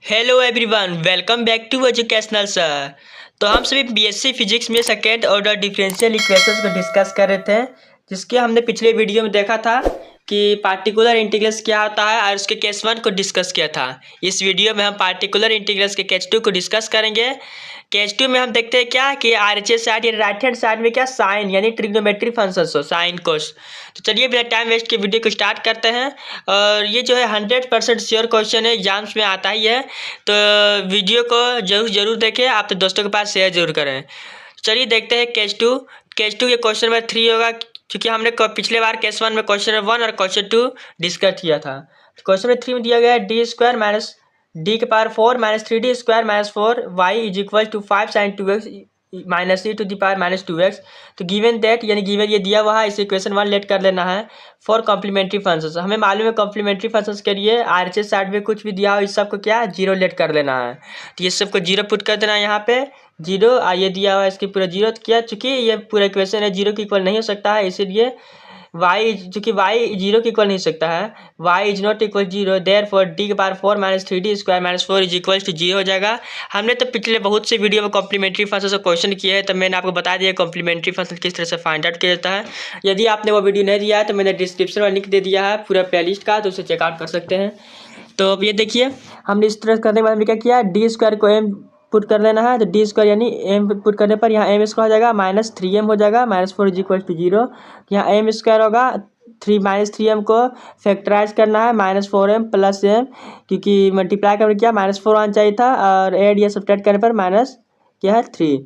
Hello everyone, welcome back to educational sir. तो हम सभी बीएससी फिजिक्स में सेकेंड ऑर्डर डिफरेंशियल इक्वेशंस को डिस्कस कर रहे थे, जिसके हमने पिछले वीडियो में देखा था कि पार्टिकुलर इंटीग्रल्स क्या होता है और उसके केस वन को डिस्कस किया था। इस वीडियो में हम पार्टिकुलर इंटीग्रल्स के केस टू को डिस्कस करेंगे। केस टू में हम देखते हैं क्या कि आरएचएस साइड या राइट हैंड साइड में क्या साइन यानी ट्रिग्नोमेट्री फंक्शंस हो, साइन कोस। तो चलिए बिना टाइम वेस्ट के वीडियो को स्टार्ट करते हैं। और ये जो है 100% श्योर क्वेश्चन है, एग्जाम्स में आता ही है, तो वीडियो को जरूर देखें। आप तो दोस्तों के पास शेयर जरूर करें। चलिए देखते हैं केस टू ये क्वेश्चन नंबर 3 होगा, क्योंकि हमने पिछले बार केस वन में क्वेश्चन नंबर 1 और क्वेश्चन 2 डिस्कस किया था। क्वेश्चन नंबर 3 में दिया गया है डी स्क्वायर माइनस डी के power 4 minus 3d square minus 4y is equal to 5 sin 2x minus e to the power minus 2x। तो गिवन दैट यानी गिवन ये दिया हुआ है, इसे इक्वेशन 1 लेट कर लेना है फॉर कॉम्प्लीमेंट्री फंक्शंस। हमें मालूम है कॉम्प्लीमेंट्री फंक्शंस के लिए आरएचएस साइड में कुछ भी दिया हो इस सबको क्या जीरो लेट कर लेना है। तो ये सबको जीरो पुट कर देना है यहाँ पे जीरो। ये दिया हुआ है इसके पूरा जीरो किया, चूंकि ये पूरा इक्वेशन है जीरो के इक्वल नहीं हो सकता है, इसीलिए y चूँकि y जीरो के इक्वल नहीं सकता है, y is not equal zero, therefore D के power 4 minus 3d square minus 4 is equal to zero हो जाएगा। हमने तो पिछले बहुत से वीडियो में कॉम्प्लीमेंट्री फंक्शन से क्वेश्चन किए हैं, तो मैंने आपको बता दिया कॉम्प्लीमेंट्री फंक्शन किस तरह से फाइंड आउट किया जाता है। यदि आपने वो वीडियो नहीं दिया है तो मैंने डिस्क्रिप्शन में लिंक दे दिया है पूरा प्लेलिस्ट का, तो उसे चेकआउट कर सकते हैं। तो अब ये देखिए हमने इस तरह करने के बाद हमने क्या किया, डी स्क्वायर को एम पुट कर लेना है। तो डी स्क्वायर यानी एम पुट करने पर यहाँ एम स्क्वायर हो जाएगा माइनस 3m हो जाएगा, minus 4 is equal to zero. यहाँ एम स्क्वायर होगा 3 माइनस 3m को फैक्टराइज करना है माइनस 4m प्लस m, क्योंकि मल्टीप्लाई करके क्या माइनस 4 आना चाहिए था, और एड या सब्ट्रैक्ट करने पर माइनस क्या है 3।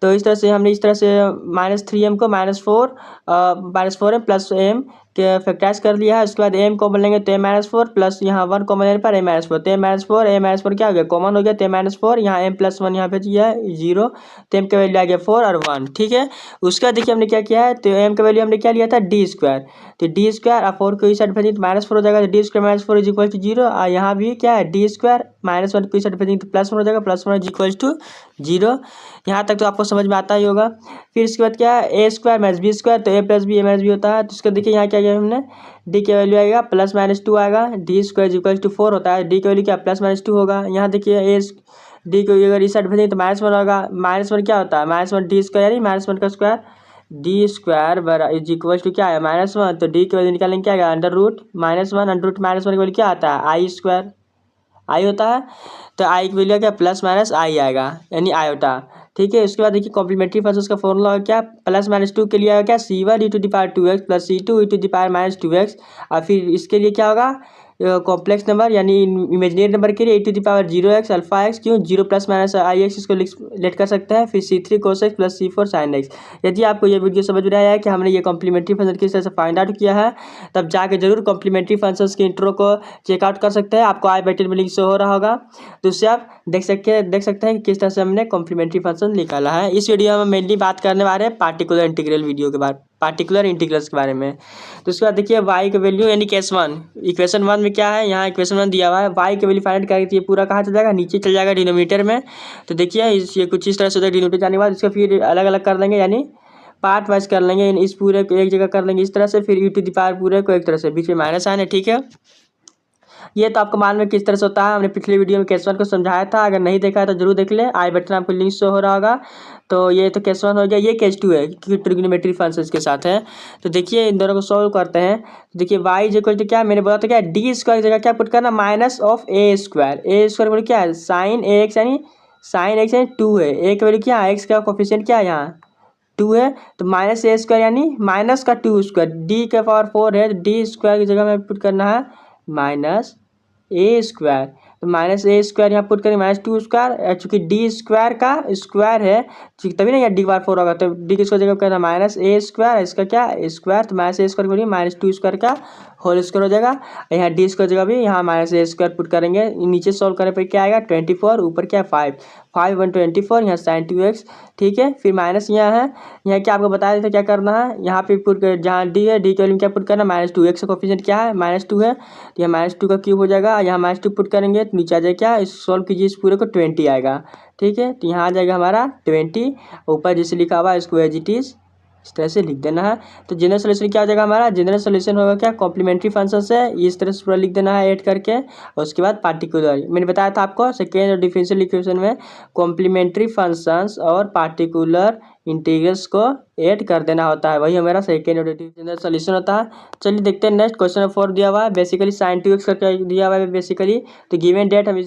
तो इस तरह से हमने इस तरह से माइनस 3m को माइनस 4m प्लस m के फैक्टराइज कर लिया है। उसके बाद m कॉमन लेंगे तो m माइनस 4 प्लस यहाँ 1 कॉमन लेने पर m माइनस 4, तो m माइनस 4 क्या हो गया कॉमन हो गया, तो m माइनस 4 यहाँ m प्लस 1 यहाँ पे दिया है 0, तो m का वैल्यू आ गया 4 और 1। ठीक है, उसके बाद देखिए हमने क्या किया है, तो m का वैल्यू हमने क्या लिया था डी स्क्वायर, तो डी स्क्वायर और 4 को इस साइड भेजेंगे तो माइनस 4 हो जाएगा, तो D square minus 4 is equal to zero. और यहाँ भी क्या है डी स्क्वायर माइनस 1 को इस साइड भेजेंगे तो प्लस 1 हो जाएगा, plus 1 is equal to zero. यहाँ तक तो आपको समझ में आता ही होगा। फिर इसके बाद क्या है ए स्क्वायर माइनस बी स्क्वायर, तो ए प्लस बी ए माइनस बी होता है। तो इसका देखिए यहाँ क्या किया हमने, डी की वैल्यू आएगा प्लस माइनस 2 आएगा, डी स्क्वायर इक्वल टू 4 होता है, डी की वैल्यू क्या प्लस माइनस 2 होगा। यहाँ देखिए ए डी को अगर इस साइड भेजेंगे तो माइनस 1 होगा, माइनस 1 क्या होता है माइनस 1 डी स्क्वायर यानी माइनस 1 का स्क्वायर, डी स्क्वायर बरा इज इक्वल टू क्या है माइनस 1, तो डी की वैल्यू निकालेंगे क्या आएगा under root minus 1, under root minus 1 की वैल्यू क्या आता है आई स्क्वायर, आई होता है। तो आई की वैल्यू क्या प्लस माइनस आई आएगा यानी आई होता है। ठीक है, उसके बाद देखिए कॉम्प्लीमेंट्री फंक्शंस का फॉर्मूला क्या प्लस माइनस 2 के लिए आएगा क्या c1 E to the power 2x plus c2 E to the power minus 2x। और फिर इसके लिए क्या होगा कॉम्प्लेक्स नंबर यानी इमेजिनरी नंबर के लिए e to the power 0x alpha x, क्यों zero plus minus I X इसको लेट कर सकते हैं। फिर c3 cos x plus c4 sin x। यदि आपको ये वीडियो समझ में आया है कि हमने ये कॉम्प्लीमेंट्री फंक्शन किस तरह से फाइंड आउट किया है, तब जाके जरूर कॉम्प्लीमेंट्री फंक्शंस के इंट्रो को चेकआउट कर सकते हैं। आपको आई बटन में लिंक शो हो रहा होगा, तो उससे आप देख सकते हैं कि किस तरह से हमने कॉम्प्लीमेंट्री फंक्शन निकाला है। इस वीडियो में मेनली बात करने वाले हैं पार्टिकुलर इंटीग्रल्स के बारे में। तो उसके बाद देखिए y का वैल्यू यानी केस वन, इक्वेशन 1 में क्या है, यहाँ इक्वेशन 1 दिया हुआ है, y का वैल्यू फाइंड करेंगे तो ये पूरा कहाँ चल जाएगा नीचे चल जाएगा डिनोमीटर में। तो देखिए ये कुछ इस तरह से डिनोमीटर जाने के बाद इसका फिर अलग अलग कर लेंगे यानी पार्ट वाइज कर लेंगे, इस पूरे को एक जगह कर लेंगे इस तरह से, फिर e टू द पावर पूरे को एक तरह से बीच में माइनस आना है। ठीक है, ये तो आपको मालूम है किस तरह से होता है, हमने पिछले वीडियो में केस 1 को समझाया था, अगर नहीं देखा है तो जरूर देख ले, आई बटन आपको लिंक शो हो रहा होगा। तो ये तो केस 1 हो गया, ये केस 2 है क्योंकि ट्रिग्नोमेट्री फंक्शंस के साथ है। तो देखिए इन दोनों को सॉल्व करते हैं। तो देखिए y इज इक्वल टू क्या मैंने बोला था क्या डी स्क्वायर की जगह क्या पुट करना माइनस ऑफ ए स्क्वायर बोले क्या है साइन एक्स यानी 2 है, ए की वैल्यू क्या है एक्स का कोफिशिएंट क्या है यहाँ 2 है, तो माइनस ए स्क्वायर यानी माइनस का 2 स्क्वायर, डी के पावर 4 है, डी स्क्वायर की जगह में पुट करना है माइनस ए स्क्वायर, तो माइनस ए स्क्वायर यहाँ पुट करेंगे माइनस 2 स्क्वायर, चूँकि डी स्क्वायर का स्क्वायर है तभी ना यहाँ डी बार 4 होगा, तो डी की जगह करना माइनस ए स्क्वायर, इसका क्या स्क्वायर, तो माइनस ए स्क्वायर बोलिए माइनस 2 स्क्वायर का होल स्क्वायर हो जाएगा। यहाँ डी स्क्वायर जगह भी यहाँ माइनस ए स्क्वायर पुट करेंगे, नीचे सॉल्व करने पर क्या आएगा 24, ऊपर क्या 5 124 यहाँ sin 2x। ठीक है, फिर माइनस यहाँ है, यहाँ क्या आपको बताया था क्या करना है, यहाँ पे पुट कर जहाँ डी है डी के वैल्यू क्या पुट करना माइनस 2x का कोफिशिएंट क्या है माइनस 2 है, तो यहाँ माइनस 2 का क्यूब हो जाएगा, यहाँ माइनस 2 पुट करेंगे तो नीचे आ जाएगा क्या इस सॉल्व कीजिए इस पूरे को 20 आएगा। ठीक है, तो यहाँ आ जाएगा हमारा 20, ऊपर जैसे लिखा हुआ है इसको एज इट इज इस तरह से लिख देना है। तो जनरल सोल्यूशन क्या हो जाएगा हमारा, जनरल सोल्यूशन होगा क्या, कॉम्प्लीमेंट्री फंक्शंस है, इस तरह से पूरा लिख देना है ऐड करके। और उसके बाद पार्टिकुलर, मैंने बताया था आपको सेकेंड और डिफरेंशियल इक्वेशन में कॉम्प्लीमेंट्री फंक्शंस और पार्टिकुलर इंटीग्रल्स को ऐड कर देना होता है, वही हमारा सेकेंड और जनरल सोल्यूशन होता है। चलिए देखते हैं नेक्स्ट क्वेश्चन 4 दिया हुआ है, बेसिकली sin 2x करके दिया हुआ है बेसिकली। तो गिवन डेट हम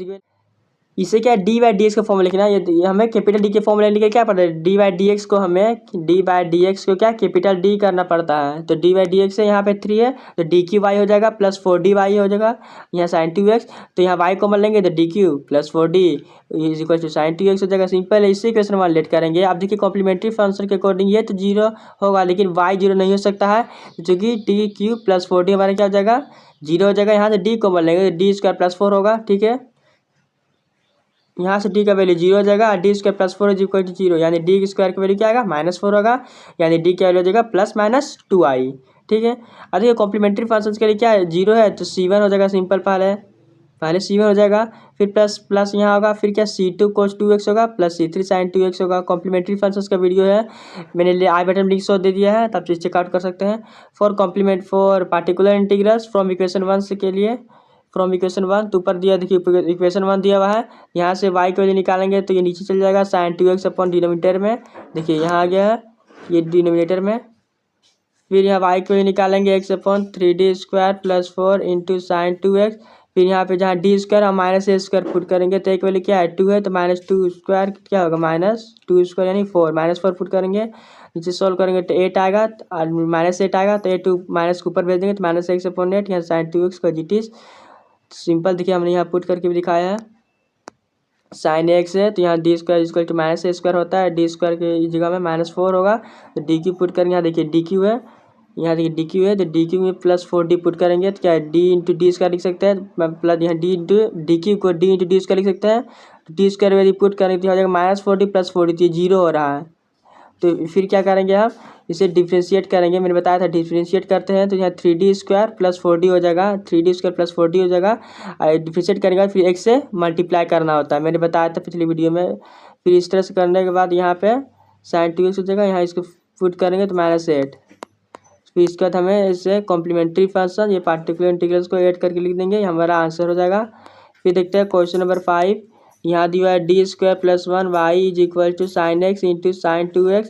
इसे क्या डी बाई डी एक्स का फॉर्मूला लिखना है, ये हमें कैपिटल डी के फॉर्मूला लिखे क्या पड़ता है, डी बाई डी एक्स को हमें डी बाई डी एक्स को क्या कैपिटल डी करना पड़ता है। तो डी बाई डी एक्स है यहाँ पे 3 है, तो डी क्यू वाई हो जाएगा प्लस 4 डी वाई हो जाएगा, यहाँ साइन 2x, तो यहाँ वाई कॉमन लेंगे तो D Q plus 4 D is equal to sine 2x हो जाएगा। सिंपल है, इसी क्वेश्चन वन लेट करेंगे। आप देखिए कॉम्प्लीमेंट्री फंक्शन के अकॉर्डिंग ये तो 0 होगा, लेकिन वाई 0 नहीं हो सकता है, क्योंकि डी क्यू प्लस 4 डी हमारा क्या हो जाएगा 0 हो जाएगा। यहाँ से डी कॉमन लेंगे तो डी स्क्वायर प्लस 4 होगा, ठीक है। यहाँ से डी का वैल्यू 0 हो जाएगा, D square plus 4 is equal to 0, यानी डी स्क्वायर का वैल्यू क्या आएगा -4 होगा, यानी डी का वैल्यू हो जाएगा +-2i, ठीक है। अब देखिए कॉम्प्लीमेंट्री फंक्शंस के लिए क्या है 0 है तो C1 हो जाएगा, सिंपल पहले C1 हो जाएगा, फिर प्लस यहाँ होगा, फिर क्या C2 cos 2x होगा प्लस C3 sin 2x होगा। कॉम्प्लीमेंट्री फंक्शंस का वीडियो है, मैंने आई बटन लिंक शो दे दिया है, तब चेकआउट कर सकते हैं। For particular integrals from equation 1 के लिए, फ्रॉम इक्वेशन 1 तो ऊपर दिया, देखिए इक्वेशन 1 दिया हुआ है, यहाँ से y को वैल्यू निकालेंगे तो ये नीचे चल जाएगा sin 2x अपॉन डिनोमिनेटर में, देखिए यहाँ आ गया है ये डिनोमिनेटर में। फिर यहाँ y को वैल्यू निकालेंगे x upon 3d square plus 4 into sine 2x, फिर यहाँ पे जहाँ डी स्क्वायर और माइनस ए स्क्वायर पुट करेंगे तो एक वैल्यू क्या है 2 है, तो -2 स्क्वायर क्या होगा -2 स्क्वायर यानी 4, -4 पुट करेंगे, नीचे सॉल्व करेंगे तो 8 आएगा और -8 आएगा, तो 8 माइनस के ऊपर भेज देंगे तो -x अपॉन 8, यहाँ साइन 2x का जीटीज सिंपल देखिए हमने यहाँ पुट करके भी दिखाया है। साइन x है तो यहाँ D square equal to -a square होता है, डी स्क्वायर की जगह में -4 होगा, तो डी क्यू पुट करेंगे, यहाँ देखिए डी क्यू है, यहाँ देखिए डी क्यू है, तो डी क्यू में +4d पुट करेंगे तो क्या है डी इंटू डी स्क्वायर लिख सकते हैं, प्लस यहाँ डी इंटू डी क्यू को डी इंटू डी स्क्वायर लिख सकते हैं, तो डी स्क्वायर यदि पुट करेंगे तो हो जाएगा -4d प्लस 4d, तो 0 हो रहा है। तो फिर क्या करेंगे हम इसे डिफ्रेंशिएट करेंगे, मैंने बताया था डिफ्रेंशिएट करते हैं तो यहाँ 3d स्क्वायर प्लस 4d हो जाएगा, 3d स्क्वायर प्लस 4d हो जाएगा। डिफ्रेंशिएट करेंगे फिर x से मल्टीप्लाई करना होता है, मैंने बताया था पिछली वीडियो में। फिर इस तरह से करने के बाद यहाँ पे साइन 2x हो जाएगा, यहाँ इसको पुट करेंगे तो -8, फिर इसके बाद हमें इसे कॉम्प्लीमेंट्री फंक्शन ये पार्टिकुलर इंटीग्रल्स को ऐड करके लिख देंगे, हमारा आंसर हो जाएगा। फिर देखते हैं क्वेश्चन नंबर 5, यहाँ दिया है D square plus 1 Y is equal to sine x into sine 2x,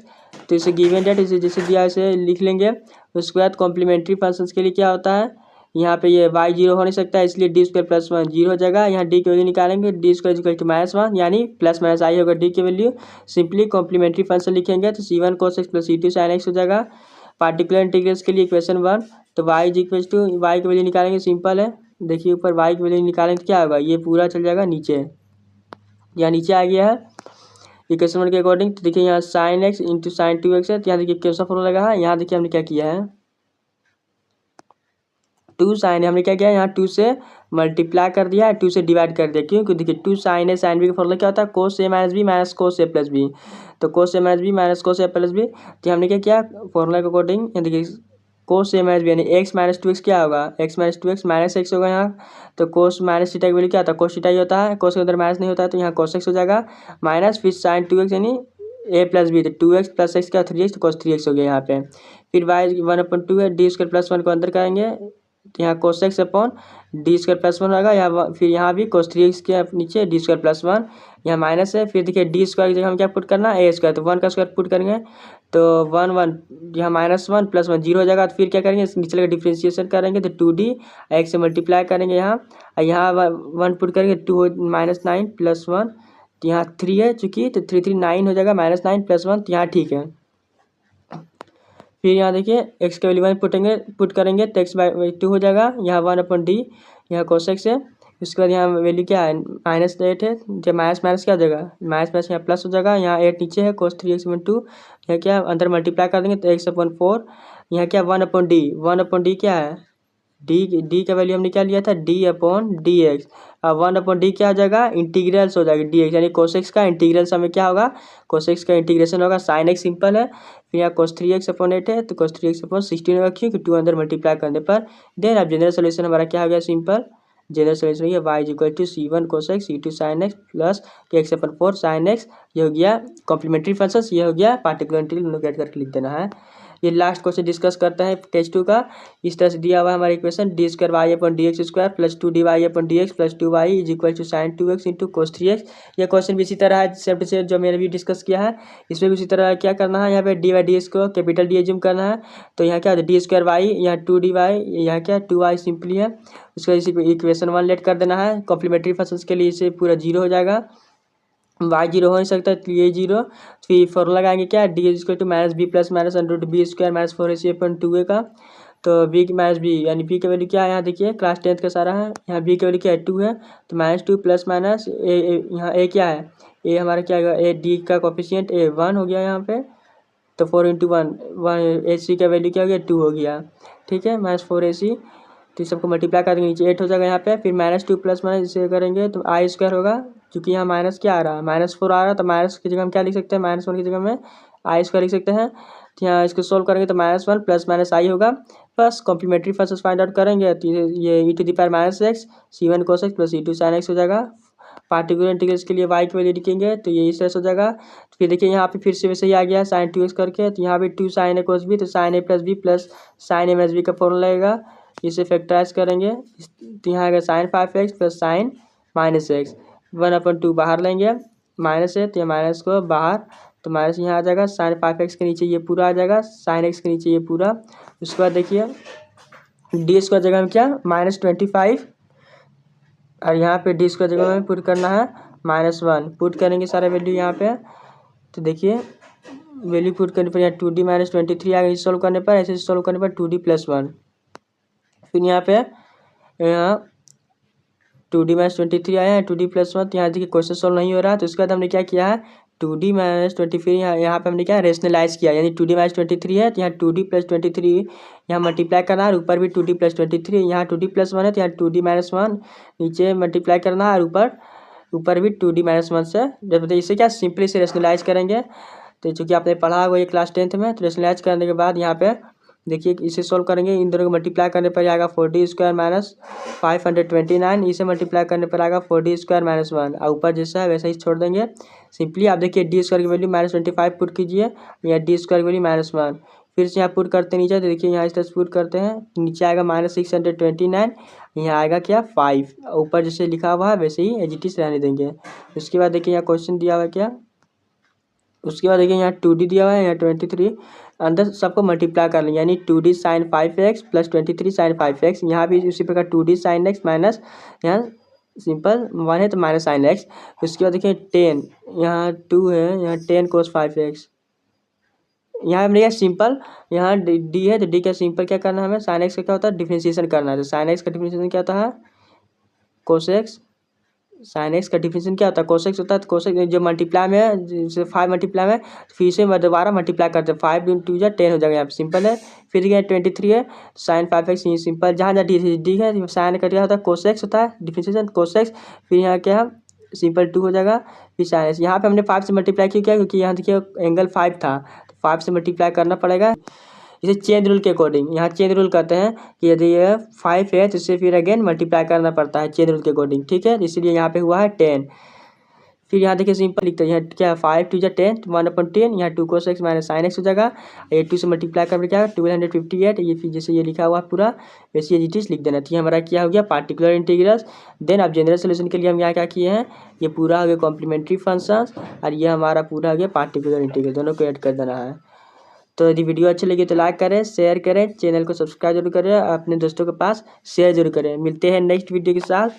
तो इसे गिवन डेट इसे जैसे दिया इसे लिख लेंगे। उसके बाद कॉम्प्लीमेंट्री फंक्शंस के लिए क्या होता है, यहाँ पे ये y 0 हो नहीं सकता है, इसलिए डी स्क्वायर प्लस 1 0 हो जाएगा, यहाँ डी की वैल्यू निकालेंगे, डी स्क्वायर इक्वल टू -1 यानी +-i होगा डी की वैल्यू, सिंपली कॉम्प्लीमेंट्री फंक्शन लिखेंगे तो C1 cos x plus C2 sin x हो जाएगा। पार्टिकुलर इंटीग्रल्स के लिए इक्वेशन 1, तो y is equal to y की वैल्यू निकालेंगे, सिंपल है, देखिए ऊपर y की वैल्यू निकालेंगे तो क्या होगा ये पूरा चल जाएगा नीचे, यहाँ नीचे आ गया है इक्वेशन 1 के अकॉर्डिंग। तो देखिए यहाँ sign x into sine 2x है, तो यहाँ देखिए कैसा फॉर्मूला लगा है, यहाँ देखिए हमने क्या किया है 2 साइन है, हमने क्या किया है यहाँ 2 से मल्टीप्लाई कर दिया है, 2 से डिवाइड कर दिया, क्योंकि देखिए 2 साइन है, साइन बी का फॉर्मूला क्या होता है कोस ए माइनस बी माइनस कोस ए प्लस बी, तो कोस ए माइनस बी माइनस कोस ए प्लस बी, तो हमने क्या किया फॉर्मूला के अकॉर्डिंग, यहाँ देखिए कोस ए माइनस बी यानी x माइनस 2x क्या होगा x minus 2x minus x होगा यहाँ, तो कोस माइनस थीटा की वैल्यू क्या होता है कोस थीटा ही होता है, कोस के अंदर माइनस नहीं होता है, तो यहाँ कोस x हो जाएगा माइनस फिर साइन 2x यानी a प्लस बी, तो 2x प्लस x क्या 3x, तो कोस 3x हो गया यहाँ पे। फिर y 1/2 है, डी स्क्वायर प्लस 1 को अंदर करेंगे तो यहाँ कोस x upon D square plus 1 होगा, यहाँ फिर यहाँ भी कोस 3x के नीचे डी स्क्वायर प्लस 1, यहाँ माइनस है, फिर देखिए डी स्क्वायर की जगह हम क्या पुट करना है ए स्क्वायर, तो 1 का स्क्वायर पुट करेंगे तो 1 यहाँ -1 प्लस 1 0 हो जाएगा, तो फिर क्या करेंगे नीचे लगा डिफ्रेंशिएशन करेंगे तो 2d x से मल्टीप्लाई करेंगे यहाँ 1 पुट करेंगे 2 -9 प्लस 1, तो यहाँ 3 है चूँकि तो 3 3 9 हो जाएगा -9 प्लस 1, तो यहाँ ठीक है। फिर यहाँ देखिए x के वैल्यू 1 पुट करेंगे तो x/2 हो जाएगा, यहाँ 1/d यहाँ cos x है, उसके बाद यहाँ वैल्यू क्या है -8 है, जब माइनस क्या हो जाएगा माइनस यहाँ प्लस हो जाएगा, यहाँ 8 नीचे है cos 3x/2, यहाँ क्या अंदर मल्टीप्लाई कर देंगे तो x/4, यहाँ क्या 1/d क्या है डी का वैल्यू हमने क्या लिया था d/dx, अब 1/d क्या हो जाएगा इंटीग्रल्स हो जाएगा dx, यानी cos x का इंटीग्रल्स हमें क्या होगा cos x का इंटीग्रेशन होगा sin x सिंपल है, फिर यहाँ cos 3x/8 है तो cos 3x/16 होगा, क्योंकि 2 अंदर मल्टीप्लाई करने पर। देन अब जनरल सोल्यूशन हमारा क्या हो गया सिंपल, जनरल सोल्यूशन ये y equal to C1 cos x C2 sin x plus x/4 sin x, ये हो गया कॉम्प्लीमेंट्री फंक्शंस, ये हो गया पार्टिकुलर इंटीग्रल करके लिख देना है। ये लास्ट क्वेश्चन डिस्कस करते हैं टेस्ट 2 का। इस तरह से दिया हुआ है हमारा equation D square Y upon D X square plus 2 D Y upon D X plus 2 Y is equal to sine 2x into cos 3x। ये क्वेश्चन भी इसी तरह है सेम टू सेम जो मैंने भी डिस्कस किया है। इसमें भी उसी तरह क्या करना है, यहाँ पे डी वाई डी एक्स को कैपिटल डी एज्यूम करना है। तो यहाँ क्या डी स्क्वायर वाई, यहाँ 2 डी वाई, यहाँ क्या 2 वाई सिंपली है। उसका इसी इक्वेशन 1 लेट कर देना है। कॉम्प्लीमेंट्री फंक्शंस के लिए इसे पूरा जीरो हो जाएगा, वाई जीरो हो नहीं सकता इसलिए जीरो। फिर फॉर्मूला लगाएंगे क्या, D is equal to minus B plus minus under root B square minus 4ac upon 2a का। तो बी माइनस बी यानी बी की वैल्यू क्या है, यहाँ देखिए क्लास 10th का सारा है। यहाँ बी की वैल्यू क्या है 2 है, तो -2 प्लस माइनस ए यहाँ ए क्या है, ए हमारा क्या है ए डी का कोफिशिएंट ए 1 हो गया यहाँ पे। तो 4 इंटू 1 ए सी का वैल्यू क्या हो गया 2 हो गया, ठीक है -4ac। तो इस सबको मल्टीप्लाई कर देंगे, नीचे 8 हो जाएगा यहाँ पे। फिर -2 प्लस माइनस इसे करेंगे तो आई स्क्वायर होगा, क्योंकि यहाँ माइनस क्या आ रहा है -4 आ रहा है। तो माइनस की जगह हम क्या लिख सकते हैं, -1 की जगह में आई स्क्वायर लिख सकते हैं। तो यहाँ इसको सोल्व करेंगे तो -1 प्लस माइनस आई होगा। बस कॉम्प्लीमेंट्री फंक्शंस फाइंड आउट करेंगे तो ये e to the power -x c1 cos x plus e2 sin x हो जाएगा। पार्टिकुलर इंटीग्रल्स के लिए y की वैल्यू लिखेंगे तो ये इस तरह से हो जाएगा। तो फिर देखिए यहाँ पे फिर से वैसे ही आ गया sin 2x करके, तो यहाँ पे 2 sin a cos b, तो sin a plus b plus sin a minus b का फॉर्मूला लगेगा। इसे फैक्टराइज करेंगे तो यहाँ आएगा sin 5x plus sin -x 1/2 बाहर लेंगे माइनस है तो ये माइनस को बाहर, तो माइनस यहाँ आ जाएगा। sin 5x के नीचे ये पूरा आ जाएगा, sin x के नीचे ये पूरा। उसके बाद देखिए डी स्क्वायर जगह में क्या -25 और यहाँ पे डी स्क्वायर जगह में पुट करना है -1 पुट करेंगे सारे वैल्यू यहाँ पे। तो देखिए वैल्यू पुट करने पर यहाँ 2d -23 आएगा, इसे सोल्व करने पर, ऐसे सोल्व करने पर 2d + 1। फिर यहाँ पे यहाँ 2d -23 आया है 2d + 1। तो यहाँ देखिए क्वेश्चन सोल्व नहीं हो रहा है। तो उसके बाद हमने क्या किया है 2d -23 यहाँ पे हमने क्या रेशनलाइज किया, यानी 2d -23 है तो यहाँ 2d + 23 यहाँ मल्टीप्लाई करना है और ऊपर भी 2d + 23, यहाँ 2d + 1 है तो यहाँ 2d - 1 नीचे मल्टीप्लाई करना है और ऊपर भी 2d - 1 से। जब इसे क्या सिंपली से रेशनलाइज करेंगे, तो चूँकि आपने पढ़ा हुआ ये क्लास 10th में, तो रेशनलाइज करने के बाद यहाँ पे देखिए इसे सोल्व करेंगे, इन दोनों को मल्टीप्लाई करने पर आएगा 4d स्क्वायर - 529, इसे मल्टीप्लाई करने पर आएगा 4d स्क्वायर - 1 और ऊपर जैसा है वैसा ही छोड़ देंगे। सिंपली आप देखिए डी स्क्वायर की वैल्यू -25 पुट कीजिए या डी स्क्वायर की वैल्यू -1, फिर से यहाँ पुट करते हैं नीचे। तो देखिए यहाँ इस तरह से पुट करते हैं, नीचे आएगा -629, यहाँ आएगा क्या 5, ऊपर जैसे लिखा हुआ है वैसे ही एज इट इज रहने देंगे। उसके बाद देखिए यहाँ क्वेश्चन दिया हुआ है क्या, उसके बाद देखिए यहाँ 2d दिया हुआ है, यहाँ 23 अंदर सबको मल्टीप्लाई कर लेंगे, यानी 2d sin 5x plus 23 sin 5x। यहाँ भी उसी प्रकार 2d sin x माइनस यहाँ सिंपल 1 है तो माइनस sin x। उसके बाद देखिए 10 यहाँ 2 है, यहाँ 10 cos 5x। यहाँ हमने क्या सिंपल यहाँ d है तो d का सिंपल क्या करना है हमें, sin x का क्या होता है डिफ्रेंशिएशन करना है। तो sin x का डिफ्रेंशिएशन क्या होता है cos x, sin x का डिफिनेशन क्या होता है cos x होता है। तो cos x जो मल्टीप्लाई में है, जैसे 5 मल्टीप्लाई में फिर से दोबारा मल्टीप्लाई करते हैं, 5 × 2 = 10 हो जाएगा, यहाँ पे सिंपल है। फिर क्या 23 है sin 5x, ये सिंपल जहाँ जहाँ डी है sin का क्या होता है cos x होता है डिफिनेशन cos x। फिर यहाँ क्या है सिंपल 2 हो जाएगा, फिर sin x। यहाँ पे हमने 5 से मल्टीप्लाई क्यों किया, क्योंकि यहाँ देखिए एंगल 5 था तो 5 से मल्टीप्लाई करना पड़ेगा। इसे चेन रूल के अकॉर्डिंग, यहाँ चेन रूल कहते हैं कि यदि ये 5 है तो इसे फिर अगेन मल्टीप्लाई करना पड़ता है चेन रूल के अकॉर्डिंग, ठीक है। इसलिए यहाँ पे हुआ है 10। फिर यहाँ देखिए सिंपल लिखते हैं, यहाँ क्या 5 × 2 = 10 1/10, यहाँ 2 cos x - sin x हो जाएगा। ये 2 से मल्टीप्लाई करके क्या 1258, ये फिर जैसे ये लिखा हुआ पूरा वैसे ये चीज़ लिख देना। तो ये हमारा क्या हो गया पार्टिकुलर इंटीग्रल्स। देन अब जनरल सोल्यूशन के लिए हम यहाँ क्या किए हैं, ये पूरा हो गया कॉम्प्लीमेंट्री फंक्शंस और ये हमारा पूरा हो गया पार्टिकुलर इंटीग्रल, दोनों को ऐड कर देना है। तो यदि वीडियो अच्छी लगी तो लाइक करें, शेयर करें, चैनल को सब्सक्राइब जरूर करें, अपने दोस्तों के पास शेयर जरूर करें। मिलते हैं नेक्स्ट वीडियो के साथ।